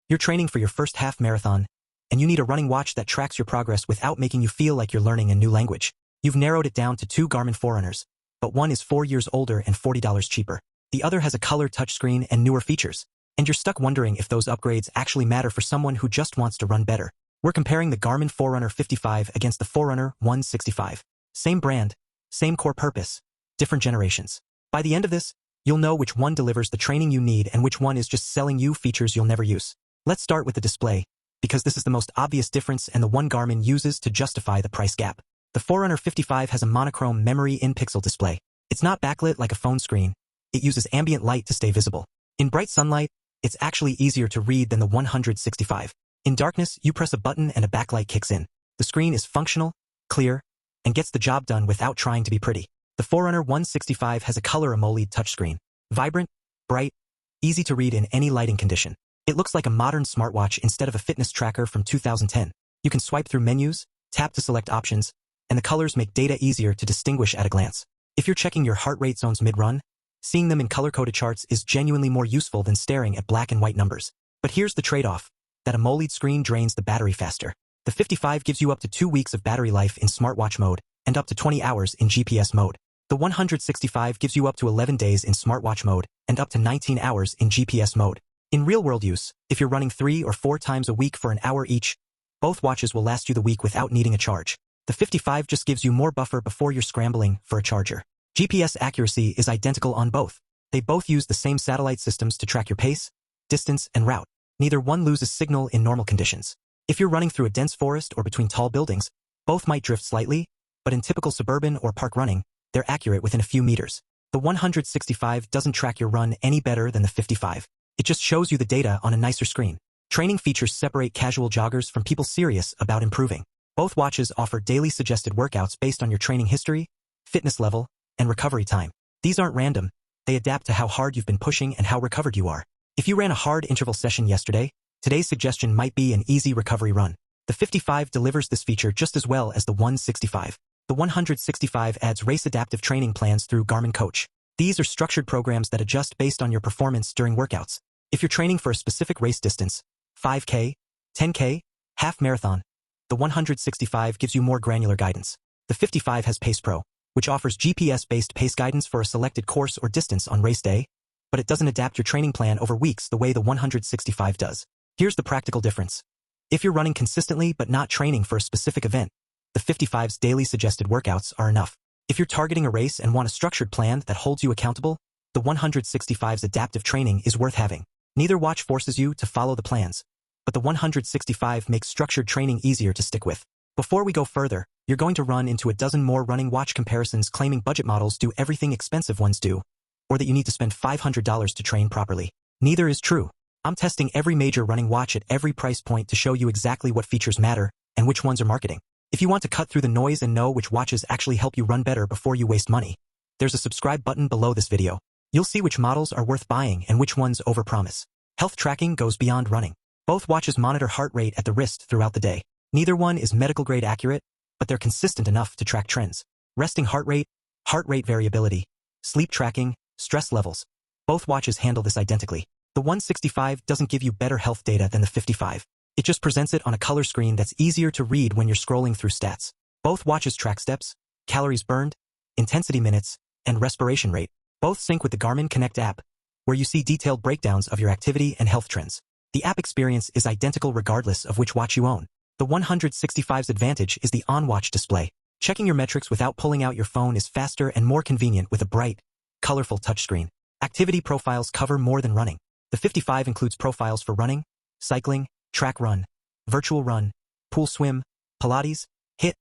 You're training for your first half marathon, and you need a running watch that tracks your progress without making you feel like you're learning a new language. You've narrowed it down to 2 Garmin Forerunners, but one is 4 years older and $40 cheaper. The other has a color touchscreen and newer features, and you're stuck wondering if those upgrades actually matter for someone who just wants to run better. We're comparing the Garmin Forerunner 55 against the Forerunner 165. Same brand, same core purpose, different generations. By the end of this, you'll know which one delivers the training you need and which one is just selling you features you'll never use. Let's start with the display, because this is the most obvious difference and the one Garmin uses to justify the price gap. The Forerunner 55 has a monochrome memory in-pixel display. It's not backlit like a phone screen. It uses ambient light to stay visible. In bright sunlight, it's actually easier to read than the 165. In darkness, you press a button and a backlight kicks in. The screen is functional, clear, and gets the job done without trying to be pretty. The Forerunner 165 has a color AMOLED touchscreen. Vibrant, bright, easy to read in any lighting condition. It looks like a modern smartwatch instead of a fitness tracker from 2010. You can swipe through menus, tap to select options, and the colors make data easier to distinguish at a glance. If you're checking your heart rate zones mid-run, seeing them in color-coded charts is genuinely more useful than staring at black and white numbers. But here's the trade-off. That AMOLED screen drains the battery faster. The 55 gives you up to 2 weeks of battery life in smartwatch mode and up to 20 hours in GPS mode. The 165 gives you up to 11 days in smartwatch mode and up to 19 hours in GPS mode. In real-world use, if you're running 3 or 4 times a week for an hour each, both watches will last you the week without needing a charge. The 55 just gives you more buffer before you're scrambling for a charger. GPS accuracy is identical on both. They both use the same satellite systems to track your pace, distance, and route. Neither one loses signal in normal conditions. If you're running through a dense forest or between tall buildings, both might drift slightly, but in typical suburban or park running, they're accurate within a few meters. The 165 doesn't track your run any better than the 55. It just shows you the data on a nicer screen. Training features separate casual joggers from people serious about improving. Both watches offer daily suggested workouts based on your training history, fitness level, and recovery time. These aren't random. They adapt to how hard you've been pushing and how recovered you are. If you ran a hard interval session yesterday, today's suggestion might be an easy recovery run. The 55 delivers this feature just as well as the 165. The 165 adds race-adaptive training plans through Garmin Coach. These are structured programs that adjust based on your performance during workouts. If you're training for a specific race distance, 5K, 10K, half marathon, the 165 gives you more granular guidance. The 55 has Pace Pro, which offers GPS-based pace guidance for a selected course or distance on race day, but it doesn't adapt your training plan over weeks the way the 165 does. Here's the practical difference. If you're running consistently but not training for a specific event, the 55's daily suggested workouts are enough. If you're targeting a race and want a structured plan that holds you accountable, the 165's adaptive training is worth having. Neither watch forces you to follow the plans, but the 165 makes structured training easier to stick with. Before we go further, you're going to run into a dozen more running watch comparisons claiming budget models do everything expensive ones do, or that you need to spend $500 to train properly. Neither is true. I'm testing every major running watch at every price point to show you exactly what features matter and which ones are marketing. If you want to cut through the noise and know which watches actually help you run better before you waste money, there's a subscribe button below this video. You'll see which models are worth buying and which ones overpromise. Health tracking goes beyond running. Both watches monitor heart rate at the wrist throughout the day. Neither one is medical-grade accurate, but they're consistent enough to track trends. Resting heart rate variability, sleep tracking, stress levels. Both watches handle this identically. The 165 doesn't give you better health data than the 55. It just presents it on a color screen that's easier to read when you're scrolling through stats. Both watches track steps, calories burned, intensity minutes, and respiration rate. Both sync with the Garmin Connect app, where you see detailed breakdowns of your activity and health trends. The app experience is identical regardless of which watch you own. The 165's advantage is the on-watch display. Checking your metrics without pulling out your phone is faster and more convenient with a bright, colorful touchscreen. Activity profiles cover more than running. The 55 includes profiles for running, cycling, track run, virtual run, pool swim, Pilates, HIIT,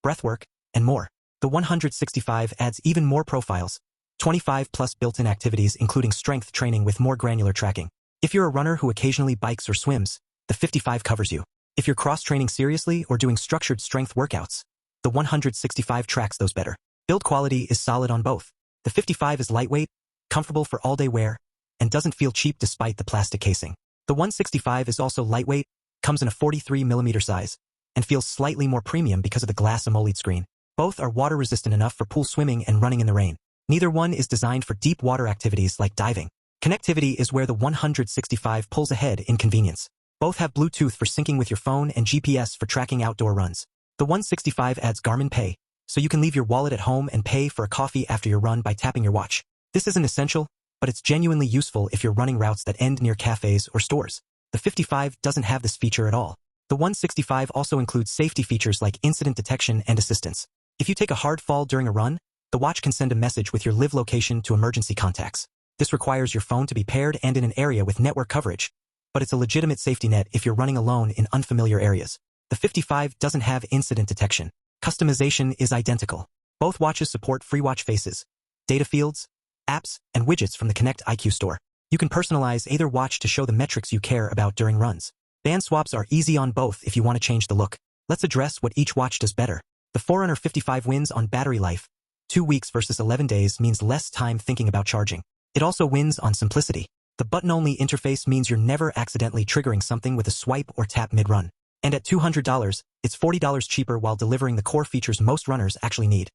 breathwork, and more. The 165 adds even more profiles, 25 plus built-in activities including strength training with more granular tracking. If you're a runner who occasionally bikes or swims, the 55 covers you. If you're cross-training seriously or doing structured strength workouts, the 165 tracks those better. Build quality is solid on both. The 55 is lightweight, comfortable for all-day wear, and doesn't feel cheap despite the plastic casing. The 165 is also lightweight, comes in a 43mm size, and feels slightly more premium because of the glass AMOLED screen. Both are water-resistant enough for pool swimming and running in the rain. Neither one is designed for deep water activities like diving. Connectivity is where the 165 pulls ahead in convenience. Both have Bluetooth for syncing with your phone and GPS for tracking outdoor runs. The 165 adds Garmin Pay, so you can leave your wallet at home and pay for a coffee after your run by tapping your watch. This isn't essential, but it's genuinely useful if you're running routes that end near cafes or stores. The 55 doesn't have this feature at all. The 165 also includes safety features like incident detection and assistance. If you take a hard fall during a run, the watch can send a message with your live location to emergency contacts. This requires your phone to be paired and in an area with network coverage, but it's a legitimate safety net if you're running alone in unfamiliar areas. The 55 doesn't have incident detection. Customization is identical. Both watches support free watch faces, data fields, apps, and widgets from the Connect IQ store. You can personalize either watch to show the metrics you care about during runs. Band swaps are easy on both if you want to change the look. Let's address what each watch does better. The Forerunner 55 wins on battery life. 2 weeks versus 11 days means less time thinking about charging. It also wins on simplicity. The button-only interface means you're never accidentally triggering something with a swipe or tap mid-run. And at $200, it's $40 cheaper while delivering the core features most runners actually need.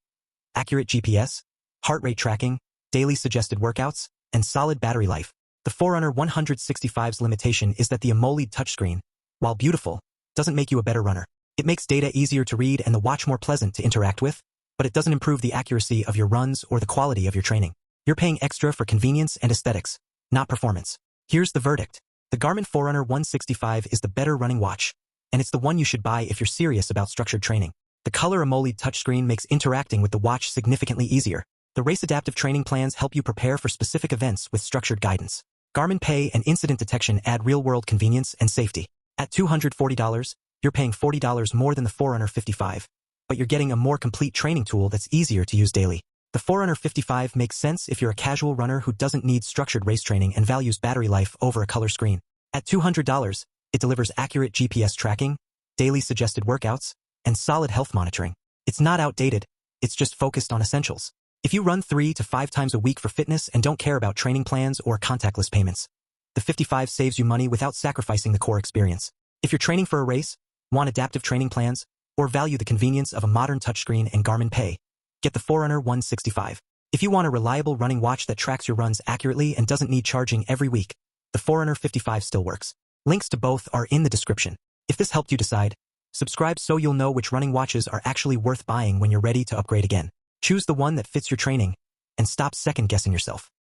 Accurate GPS, heart rate tracking, daily suggested workouts, and solid battery life. The Forerunner 165's limitation is that the AMOLED touchscreen, while beautiful, doesn't make you a better runner. It makes data easier to read and the watch more pleasant to interact with, but it doesn't improve the accuracy of your runs or the quality of your training. You're paying extra for convenience and aesthetics, not performance. Here's the verdict. The Garmin Forerunner 165 is the better running watch, and it's the one you should buy if you're serious about structured training. The color AMOLED touchscreen makes interacting with the watch significantly easier. The race adaptive training plans help you prepare for specific events with structured guidance. Garmin Pay and incident detection add real-world convenience and safety. At $240, you're paying $40 more than the Forerunner 55, but you're getting a more complete training tool that's easier to use daily. The Forerunner 55 makes sense if you're a casual runner who doesn't need structured race training and values battery life over a color screen. At $200, it delivers accurate GPS tracking, daily suggested workouts, and solid health monitoring. It's not outdated, it's just focused on essentials. If you run 3 to 5 times a week for fitness and don't care about training plans or contactless payments, the 55 saves you money without sacrificing the core experience. If you're training for a race, want adaptive training plans, or value the convenience of a modern touchscreen and Garmin Pay, get the Forerunner 165. If you want a reliable running watch that tracks your runs accurately and doesn't need charging every week, the Forerunner 55 still works. Links to both are in the description. If this helped you decide, subscribe so you'll know which running watches are actually worth buying when you're ready to upgrade again. Choose the one that fits your training, and stop second-guessing yourself.